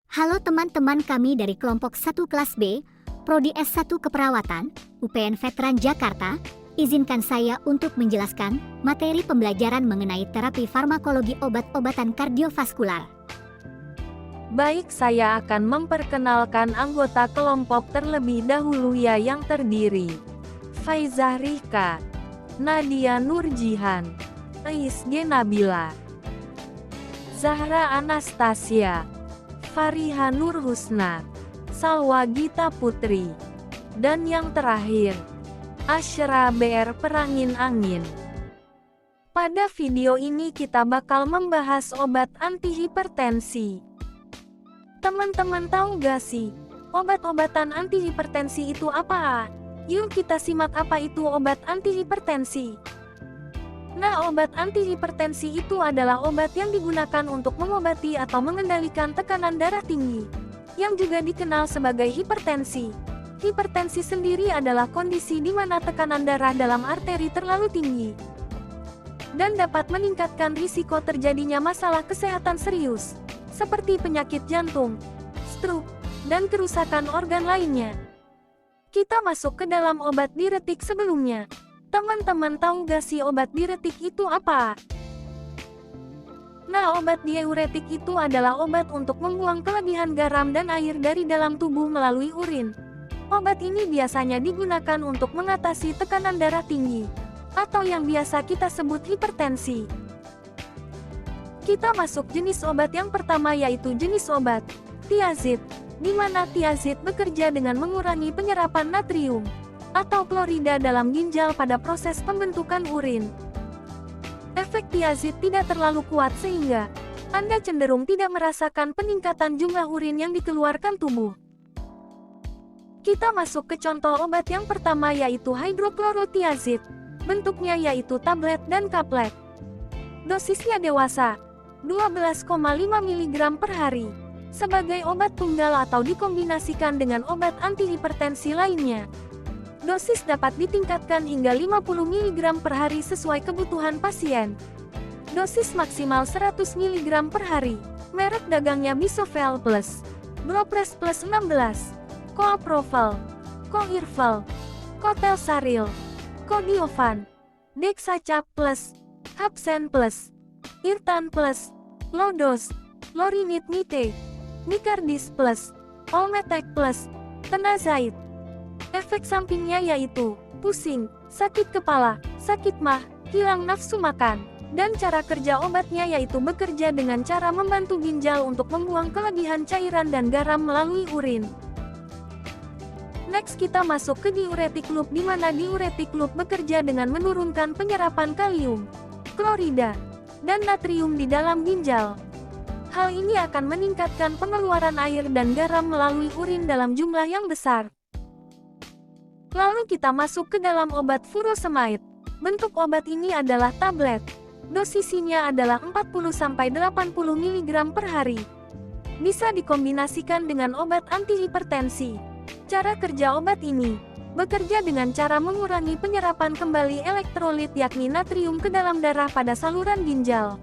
Halo teman-teman kami dari kelompok 1 kelas B, Prodi S1 Keperawatan, UPN Veteran Jakarta. Izinkan saya untuk menjelaskan materi pembelajaran mengenai terapi farmakologi obat-obatan kardiovaskular. Baik, saya akan memperkenalkan anggota kelompok terlebih dahulu yang terdiri Faizah Rika, Nadia Nurjihan, Isge Nabila, Zahra Anastasia, Fariha Nurhusna, Salwa Gita Putri, dan yang terakhir, Asyra BR Perangin Angin. Pada video ini kita bakal membahas obat antihipertensi. Teman-teman tahu gak sih, obat-obatan antihipertensi itu apa? Yuk kita simak apa itu obat antihipertensi. Nah, obat antihipertensi itu adalah obat yang digunakan untuk mengobati atau mengendalikan tekanan darah tinggi, yang juga dikenal sebagai hipertensi. Hipertensi sendiri adalah kondisi di mana tekanan darah dalam arteri terlalu tinggi, dan dapat meningkatkan risiko terjadinya masalah kesehatan serius, seperti penyakit jantung, stroke, dan kerusakan organ lainnya. Kita masuk ke dalam obat diuretik sebelumnya. Teman-teman tahu gak sih obat diuretik itu apa? Nah, obat diuretik itu adalah obat untuk membuang kelebihan garam dan air dari dalam tubuh melalui urin. Obat ini biasanya digunakan untuk mengatasi tekanan darah tinggi, atau yang biasa kita sebut hipertensi. Kita masuk jenis obat yang pertama, yaitu jenis obat thiazid, di mana thiazid bekerja dengan mengurangi penyerapan natrium atau klorida dalam ginjal pada proses pembentukan urin. Efek thiazid tidak terlalu kuat sehingga Anda cenderung tidak merasakan peningkatan jumlah urin yang dikeluarkan tubuh. Kita masuk ke contoh obat yang pertama, yaitu hidroklorothiazid. Bentuknya yaitu tablet dan kaplet. Dosisnya dewasa, 12,5 mg per hari, sebagai obat tunggal atau dikombinasikan dengan obat antihipertensi lainnya. Dosis dapat ditingkatkan hingga 50 mg per hari sesuai kebutuhan pasien. Dosis maksimal 100 mg per hari. Merek dagangnya Bisovel Plus, Blopres Plus 16, Coaproval, Coirval, Cotelsaril, Codiovan, Dexacap Plus, Hapsen Plus, Irtan Plus, Lodos, Lorinit Nite, Nicardis Plus, Olmetec Plus, Tenazait. Efek sampingnya yaitu pusing, sakit kepala, sakit mah, hilang nafsu makan, dan cara kerja obatnya yaitu bekerja dengan cara membantu ginjal untuk membuang kelebihan cairan dan garam melalui urin. Next kita masuk ke diuretik loop, di mana diuretik loop bekerja dengan menurunkan penyerapan kalium, klorida, dan natrium di dalam ginjal. Hal ini akan meningkatkan pengeluaran air dan garam melalui urin dalam jumlah yang besar. Lalu kita masuk ke dalam obat furosemide. Bentuk obat ini adalah tablet. Dosisinya adalah 40-80 mg per hari. Bisa dikombinasikan dengan obat antihipertensi. Cara kerja obat ini bekerja dengan cara mengurangi penyerapan kembali elektrolit yakni natrium ke dalam darah pada saluran ginjal.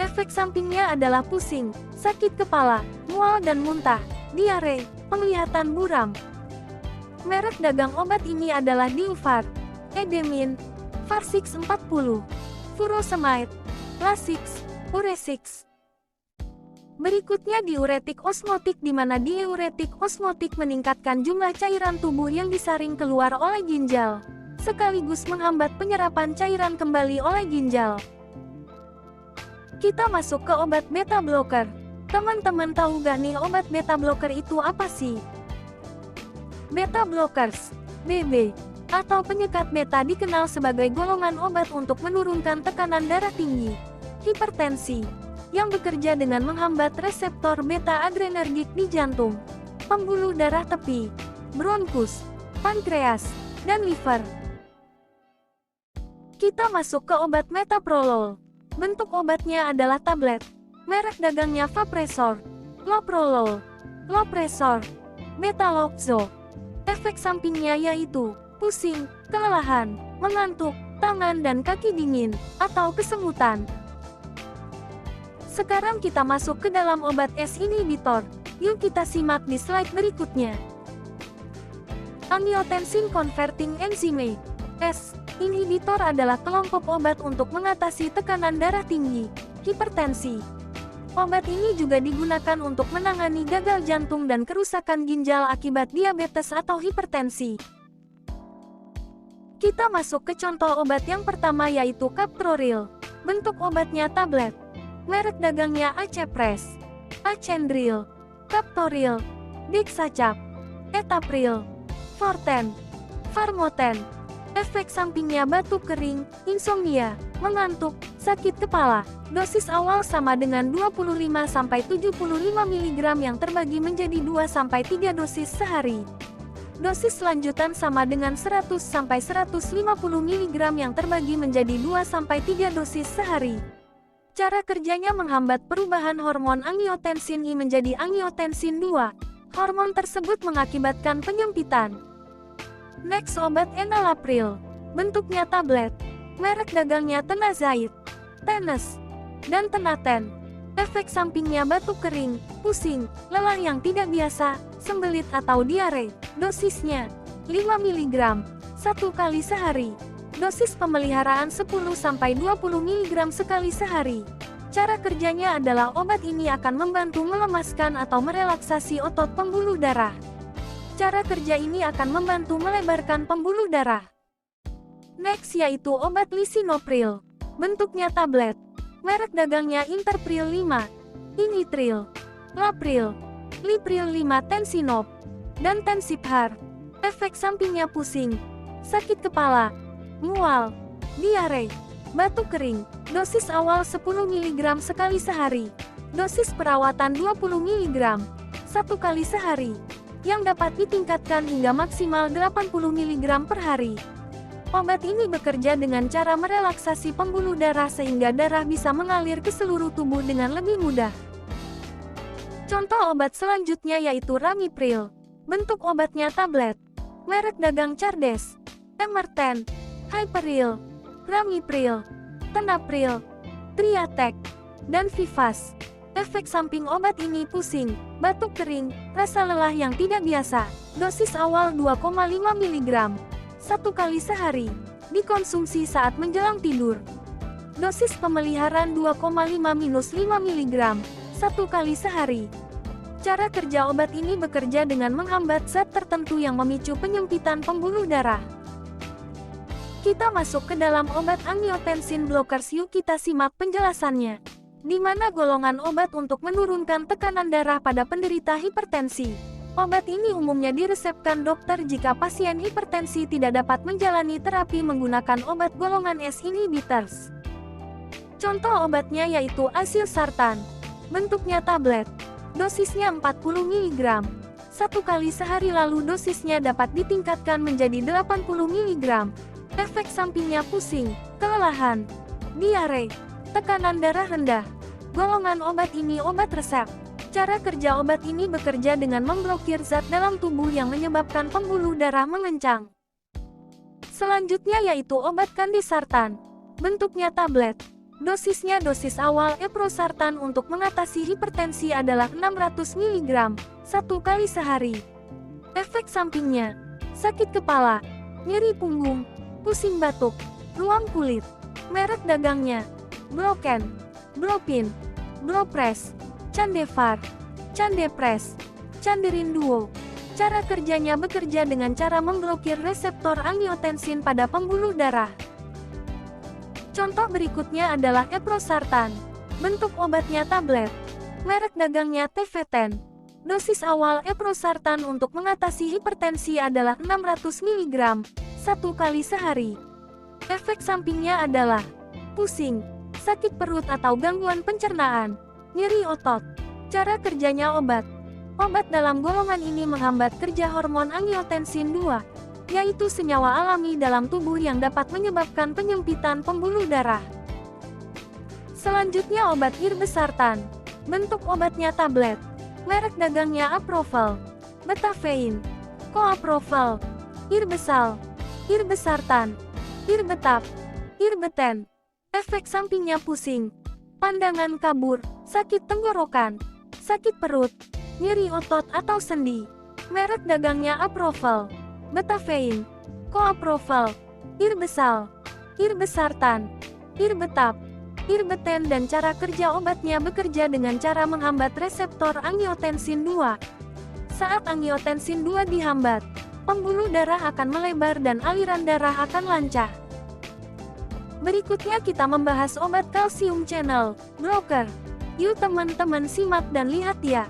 Efek sampingnya adalah pusing, sakit kepala, mual dan muntah, diare, penglihatan buram. Merek dagang obat ini adalah Diuvar, Edemin, Varsix 40, Furosemide, Lasix, Uresix. Berikutnya diuretik osmotik, di mana diuretik osmotik meningkatkan jumlah cairan tubuh yang disaring keluar oleh ginjal, sekaligus menghambat penyerapan cairan kembali oleh ginjal. Kita masuk ke obat beta blocker. Teman-teman tahu gak nih obat beta blocker itu apa sih? Beta blockers, BB, atau penyekat beta dikenal sebagai golongan obat untuk menurunkan tekanan darah tinggi, hipertensi, yang bekerja dengan menghambat reseptor beta adrenergik di jantung, pembuluh darah tepi, bronkus, pankreas, dan liver. Kita masuk ke obat metoprolol. Bentuk obatnya adalah tablet. Merek dagangnya Vapresor, Loprolol, Lopresor, Betaloxo. Efek sampingnya yaitu pusing, kelelahan, mengantuk, tangan dan kaki dingin, atau kesemutan. Sekarang kita masuk ke dalam obat S inhibitor. Yuk kita simak di slide berikutnya. Angiotensin Converting Enzyme (ACE) inhibitor adalah kelompok obat untuk mengatasi tekanan darah tinggi, hipertensi. Obat ini juga digunakan untuk menangani gagal jantung dan kerusakan ginjal akibat diabetes atau hipertensi. Kita masuk ke contoh obat yang pertama yaitu Captopril. Bentuk obatnya tablet. Merek dagangnya Acepres, Acendril, Captopril, Dexacap, Etapril, Forten, Farmoten. Efek sampingnya batuk kering, insomnia, mengantuk, sakit kepala. Dosis awal sama dengan 25-75 mg yang terbagi menjadi 2-3 dosis sehari. Dosis lanjutan sama dengan 100-150 mg yang terbagi menjadi 2-3 dosis sehari. Cara kerjanya menghambat perubahan hormon angiotensin I menjadi angiotensin II. Hormon tersebut mengakibatkan penyempitan. Next obat Enalapril. Bentuknya tablet. Merek dagangnya Tenazait, Tenes, dan Tenaten. Efek sampingnya batuk kering, pusing, lelah yang tidak biasa, sembelit atau diare. Dosisnya 5 mg, 1 kali sehari. Dosis pemeliharaan 10-20 mg sekali sehari. Cara kerjanya adalah obat ini akan membantu melemaskan atau merelaksasi otot pembuluh darah. Cara kerja ini akan membantu melebarkan pembuluh darah. Next yaitu obat Lisinopril. Bentuknya tablet. Merek dagangnya Interpril 5, Initril, Lapril, Lipril 5 Tensinop, dan Tensibhar. Efek sampingnya pusing, sakit kepala, mual, diare, batuk kering. Dosis awal 10 mg sekali sehari. Dosis perawatan 20 mg, 1 kali sehari, yang dapat ditingkatkan hingga maksimal 80 mg per hari. Obat ini bekerja dengan cara merelaksasi pembuluh darah sehingga darah bisa mengalir ke seluruh tubuh dengan lebih mudah. Contoh obat selanjutnya yaitu Ramipril. Bentuk obatnya tablet. Merek dagang Cardes, Emerten, Hyperil, Ramipril, Tenapril, Triatek, dan Vivas. Efek samping obat ini pusing, batuk kering, rasa lelah yang tidak biasa. Dosis awal 2,5 mg, 1 kali sehari, dikonsumsi saat menjelang tidur. Dosis pemeliharaan 2,5-5 mg, 1 kali sehari. Cara kerja obat ini bekerja dengan menghambat zat tertentu yang memicu penyempitan pembuluh darah. Kita masuk ke dalam obat angiotensin blockers. Yuk kita simak penjelasannya. Di mana golongan obat untuk menurunkan tekanan darah pada penderita hipertensi. Obat ini umumnya diresepkan dokter jika pasien hipertensi tidak dapat menjalani terapi menggunakan obat golongan S inhibitors. Contoh obatnya yaitu Asilsartan. Bentuknya tablet. Dosisnya 40 mg, 1 kali sehari, lalu dosisnya dapat ditingkatkan menjadi 80 mg. Efek sampingnya pusing, kelelahan, diare, tekanan darah rendah. Golongan obat ini obat resep. Cara kerja obat ini bekerja dengan memblokir zat dalam tubuh yang menyebabkan pembuluh darah mengencang. Selanjutnya yaitu obat Candesartan. Bentuknya tablet. Dosisnya dosis awal Eprosartan untuk mengatasi hipertensi adalah 600 mg, 1 kali sehari. Efek sampingnya, sakit kepala, nyeri punggung, pusing batuk, ruam kulit. Merek dagangnya, Bloken, Blopin, Blopres, Candevar, Candepres, Canderin Duo. Cara kerjanya bekerja dengan cara memblokir reseptor angiotensin pada pembuluh darah. Contoh berikutnya adalah Eprosartan. Bentuk obatnya tablet. Merek dagangnya Teveten. Dosis awal Eprosartan untuk mengatasi hipertensi adalah 600 mg, 1 kali sehari. Efek sampingnya adalah pusing, sakit perut atau gangguan pencernaan, nyeri otot. Cara kerjanya obat. Obat dalam golongan ini menghambat kerja hormon angiotensin II, yaitu senyawa alami dalam tubuh yang dapat menyebabkan penyempitan pembuluh darah. Selanjutnya obat Irbesartan. Bentuk obatnya tablet. Merek dagangnya Aprovel, Betafein, Coaprovel, Irbesal, Irbesartan, Irbetap, Irbeten. Efek sampingnya pusing, pandangan kabur, sakit tenggorokan, sakit perut, nyeri otot atau sendi. Merek dagangnya Aprovel, Betafein, Coaprovel, Irbesal, Irbesartan, Irbetap, Irbeten, dan cara kerja obatnya bekerja dengan cara menghambat reseptor angiotensin 2. Saat angiotensin 2 dihambat, pembuluh darah akan melebar dan aliran darah akan lancar. Berikutnya kita membahas obat kalsium channel blocker. Yuk teman-teman simak dan lihat ya.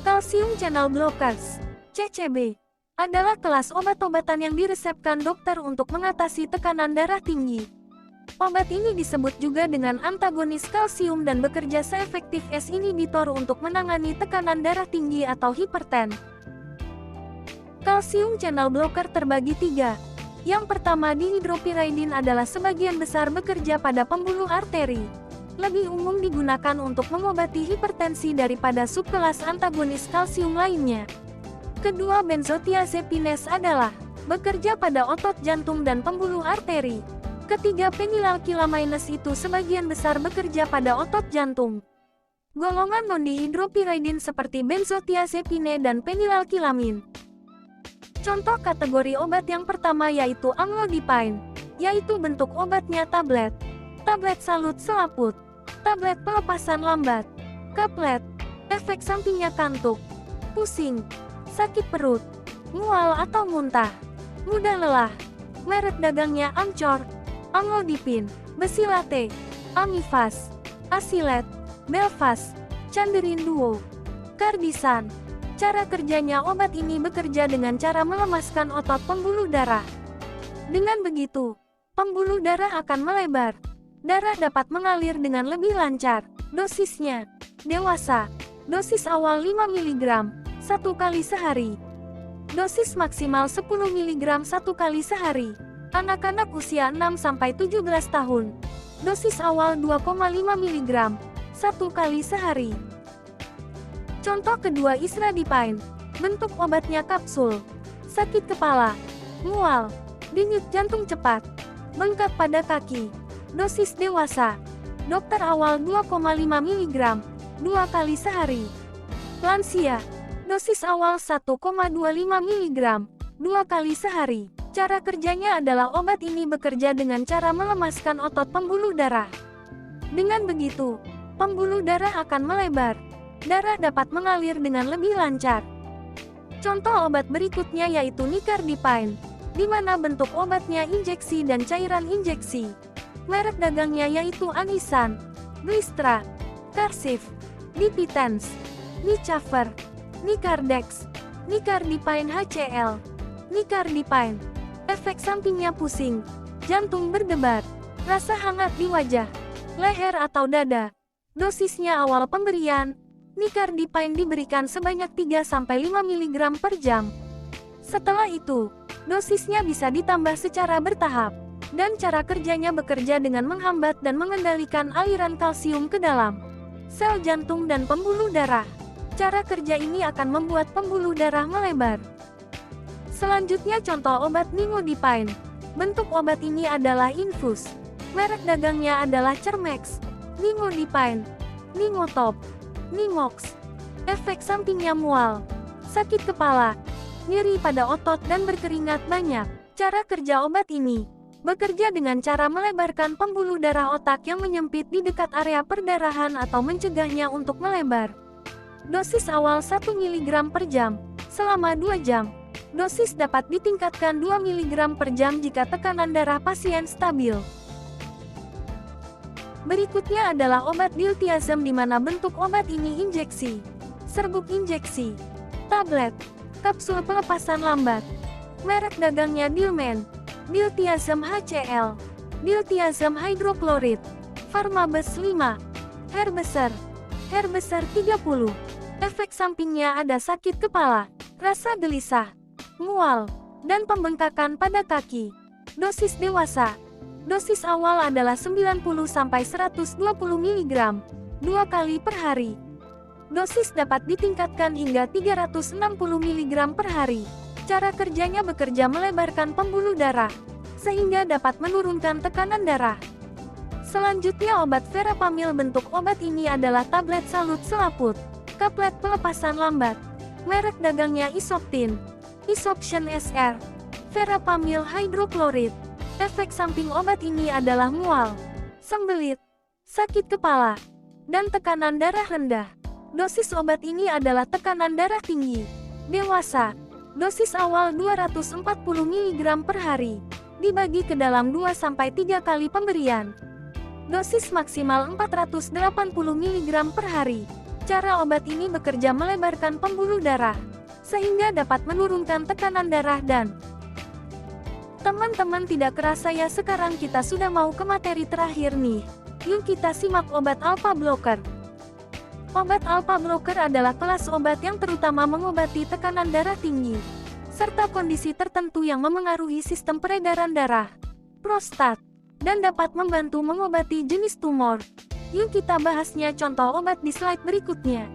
Calcium Channel Blockers, CCB, adalah kelas obat-obatan yang diresepkan dokter untuk mengatasi tekanan darah tinggi. Obat ini disebut juga dengan antagonis kalsium dan bekerja seefektif S inhibitor untuk menangani tekanan darah tinggi atau hiperten. Calcium Channel Blocker terbagi 3. Yang pertama, dihidropyridin adalah sebagian besar bekerja pada pembuluh arteri. Lebih umum digunakan untuk mengobati hipertensi daripada subkelas antagonis kalsium lainnya. Kedua, benzodiazepines adalah bekerja pada otot jantung dan pembuluh arteri. Ketiga, phenylalkylamines itu sebagian besar bekerja pada otot jantung. Golongan non-dihidropyridin seperti benzodiazepine dan phenylalkylamin. Contoh kategori obat yang pertama yaitu amlodipine, yaitu bentuk obatnya tablet, tablet salut selaput, tablet pelepasan lambat, kaplet, efek sampingnya kantuk, pusing, sakit perut, mual atau muntah, mudah lelah. Merek dagangnya Amcor, Amlodipine, Besilate, Amifas, Asilet, Belfast, Canderin Duo, Cardisan. Cara kerjanya, obat ini bekerja dengan cara melemaskan otot pembuluh darah. Dengan begitu, pembuluh darah akan melebar. Darah dapat mengalir dengan lebih lancar. Dosisnya, dewasa, dosis awal 5 mg, 1 kali sehari. Dosis maksimal 10 mg 1 kali sehari. Anak-anak usia 6-17 tahun. Dosis awal 2,5 mg, 1 kali sehari. Contoh kedua, isradipine. Bentuk obatnya kapsul. Sakit kepala, mual, denyut jantung cepat, bengkak pada kaki. Dosis dewasa, dokter awal 2,5 mg, 2 kali sehari. Lansia, dosis awal 1,25 mg, 2 kali sehari. Cara kerjanya adalah obat ini bekerja dengan cara melemaskan otot pembuluh darah. Dengan begitu, pembuluh darah akan melebar. Darah dapat mengalir dengan lebih lancar. Contoh obat berikutnya yaitu nicardipine, di mana bentuk obatnya injeksi dan cairan injeksi. Merek dagangnya yaitu Anisan, Glistra, Karsif, Dipitens, Nicafer, Nicardex, Nicardipine HCl, Nicardipine. Efek sampingnya pusing, jantung berdebar, rasa hangat di wajah, leher atau dada. Dosisnya awal pemberian, Nicardipine diberikan sebanyak 3-5 mg per jam. Setelah itu, dosisnya bisa ditambah secara bertahap. Dan cara kerjanya bekerja dengan menghambat dan mengendalikan aliran kalsium ke dalam sel jantung dan pembuluh darah. Cara kerja ini akan membuat pembuluh darah melebar. Selanjutnya contoh obat nimodipine. Bentuk obat ini adalah infus. Merek dagangnya adalah Cermex, Nimodipine, Nimotop, Nimox. Efek sampingnya mual, sakit kepala, nyeri pada otot dan berkeringat banyak. Cara kerja obat ini bekerja dengan cara melebarkan pembuluh darah otak yang menyempit di dekat area perdarahan atau mencegahnya untuk melebar. Dosis awal 1 mg per jam, selama 2 jam. Dosis dapat ditingkatkan 2 mg per jam jika tekanan darah pasien stabil. Berikutnya adalah obat diltiazem, di mana bentuk obat ini injeksi, serbuk injeksi, tablet, kapsul pelepasan lambat. Merek dagangnya Dilmen, Diltiazem HCl, Diltiazem hidroklorid, Pharmabes 5, Herbeser, Herbeser 30. Efek sampingnya ada sakit kepala, rasa gelisah, mual, dan pembengkakan pada kaki. Dosis dewasa, dosis awal adalah 90-120 mg, 2 kali per hari. Dosis dapat ditingkatkan hingga 360 mg per hari. Cara kerjanya bekerja melebarkan pembuluh darah, sehingga dapat menurunkan tekanan darah. Selanjutnya obat verapamil. Bentuk obat ini adalah tablet salut selaput. Kaplet pelepasan lambat. Merek dagangnya Isoptin. Isoption SR. Verapamil hidroklorid. Efek samping obat ini adalah mual, sembelit, sakit kepala, dan tekanan darah rendah. Dosis obat ini adalah tekanan darah tinggi. Dewasa. Dosis awal 240 mg per hari. Dibagi ke dalam 2-3 kali pemberian. Dosis maksimal 480 mg per hari. Cara obat ini bekerja melebarkan pembuluh darah, sehingga dapat menurunkan tekanan darah dan... Teman-teman tidak kerasa ya, sekarang kita sudah mau ke materi terakhir nih. Yuk kita simak obat alpha blocker. Obat alpha blocker adalah kelas obat yang terutama mengobati tekanan darah tinggi, serta kondisi tertentu yang memengaruhi sistem peredaran darah, prostat, dan dapat membantu mengobati jenis tumor. Yuk kita bahasnya contoh obat di slide berikutnya.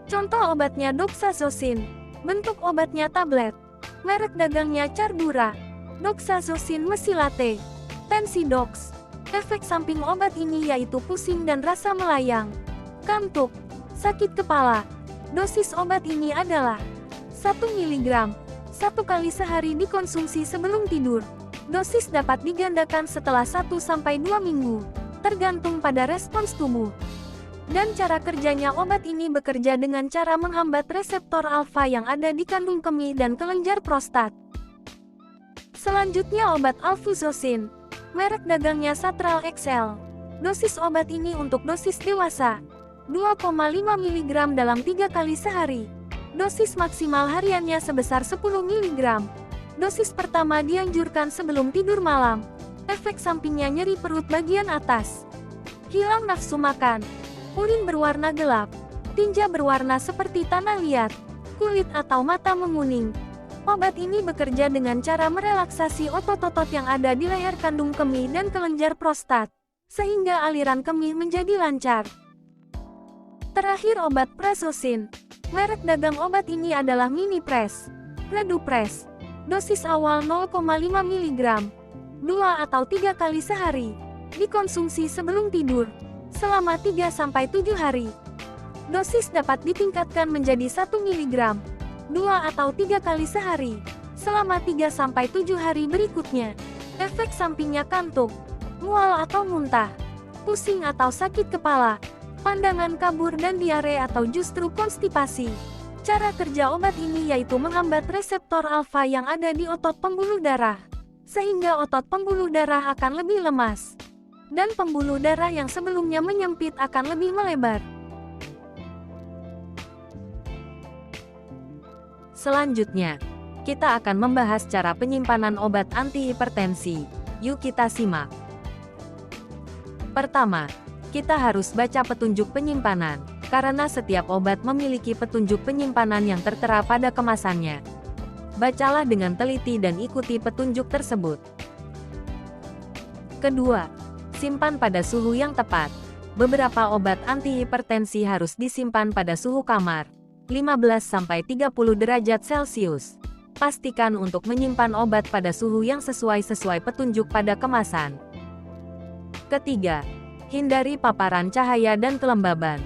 Contoh obatnya doxazocin. Bentuk obatnya tablet. Merek dagangnya Cardura. Doxazocin mesilate. Tensidox. Efek samping obat ini yaitu pusing dan rasa melayang, kantuk, sakit kepala. Dosis obat ini adalah 1 mg, 1 kali sehari dikonsumsi sebelum tidur. Dosis dapat digandakan setelah 1-2 minggu, tergantung pada respons tubuh. Dan cara kerjanya, obat ini bekerja dengan cara menghambat reseptor alfa yang ada di kandung kemih dan kelenjar prostat. Selanjutnya obat alfuzosin. Merek dagangnya Satral XL. Dosis obat ini untuk dosis dewasa. 2,5 mg dalam 3 kali sehari. Dosis maksimal hariannya sebesar 10 mg. Dosis pertama dianjurkan sebelum tidur malam. Efek sampingnya nyeri perut bagian atas, hilang nafsu makan, urin berwarna gelap, tinja berwarna seperti tanah liat, kulit atau mata menguning. Obat ini bekerja dengan cara merelaksasi otot-otot yang ada di leher kandung kemih dan kelenjar prostat, sehingga aliran kemih menjadi lancar. Terakhir obat prazosin. Merek dagang obat ini adalah Minipres, Redupres. Dosis awal 0,5 mg, 2 atau 3 kali sehari. Dikonsumsi sebelum tidur, selama 3-7 hari. Dosis dapat ditingkatkan menjadi 1 mg, 2 atau 3 kali sehari, selama 3-7 hari berikutnya. Efek sampingnya kantuk, mual atau muntah, pusing atau sakit kepala, pandangan kabur dan diare atau justru konstipasi. Cara kerja obat ini yaitu menghambat reseptor alfa yang ada di otot pembuluh darah, sehingga otot pembuluh darah akan lebih lemas, dan pembuluh darah yang sebelumnya menyempit akan lebih melebar. Selanjutnya, kita akan membahas cara penyimpanan obat antihipertensi. Yuk kita simak. Pertama, kita harus baca petunjuk penyimpanan, karena setiap obat memiliki petunjuk penyimpanan yang tertera pada kemasannya. Bacalah dengan teliti dan ikuti petunjuk tersebut. Kedua, simpan pada suhu yang tepat. Beberapa obat antihipertensi harus disimpan pada suhu kamar, 15-30 derajat Celcius. Pastikan untuk menyimpan obat pada suhu yang sesuai petunjuk pada kemasan. Ketiga, hindari paparan cahaya dan kelembaban.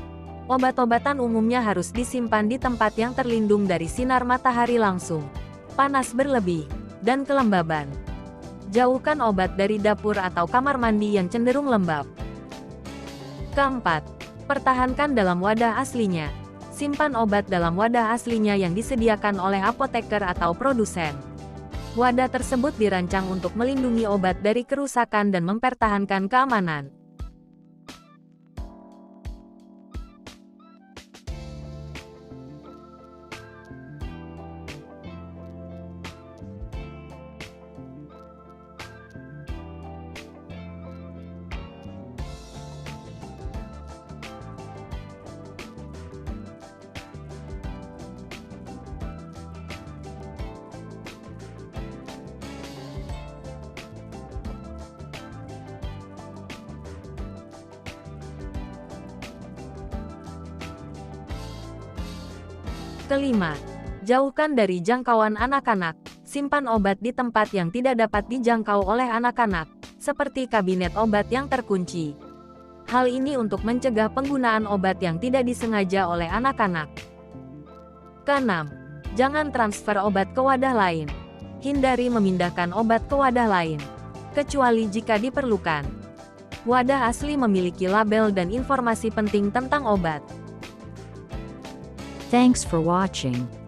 Obat-obatan umumnya harus disimpan di tempat yang terlindung dari sinar matahari langsung, panas berlebih, dan kelembaban. Jauhkan obat dari dapur atau kamar mandi yang cenderung lembab. Keempat, pertahankan dalam wadah aslinya. Simpan obat dalam wadah aslinya yang disediakan oleh apoteker atau produsen. Wadah tersebut dirancang untuk melindungi obat dari kerusakan dan mempertahankan keamanan. Kelima, jauhkan dari jangkauan anak-anak. Simpan obat di tempat yang tidak dapat dijangkau oleh anak-anak, seperti kabinet obat yang terkunci. Hal ini untuk mencegah penggunaan obat yang tidak disengaja oleh anak-anak. Keenam, jangan transfer obat ke wadah lain. Hindari memindahkan obat ke wadah lain, kecuali jika diperlukan. Wadah asli memiliki label dan informasi penting tentang obat. Thanks for watching.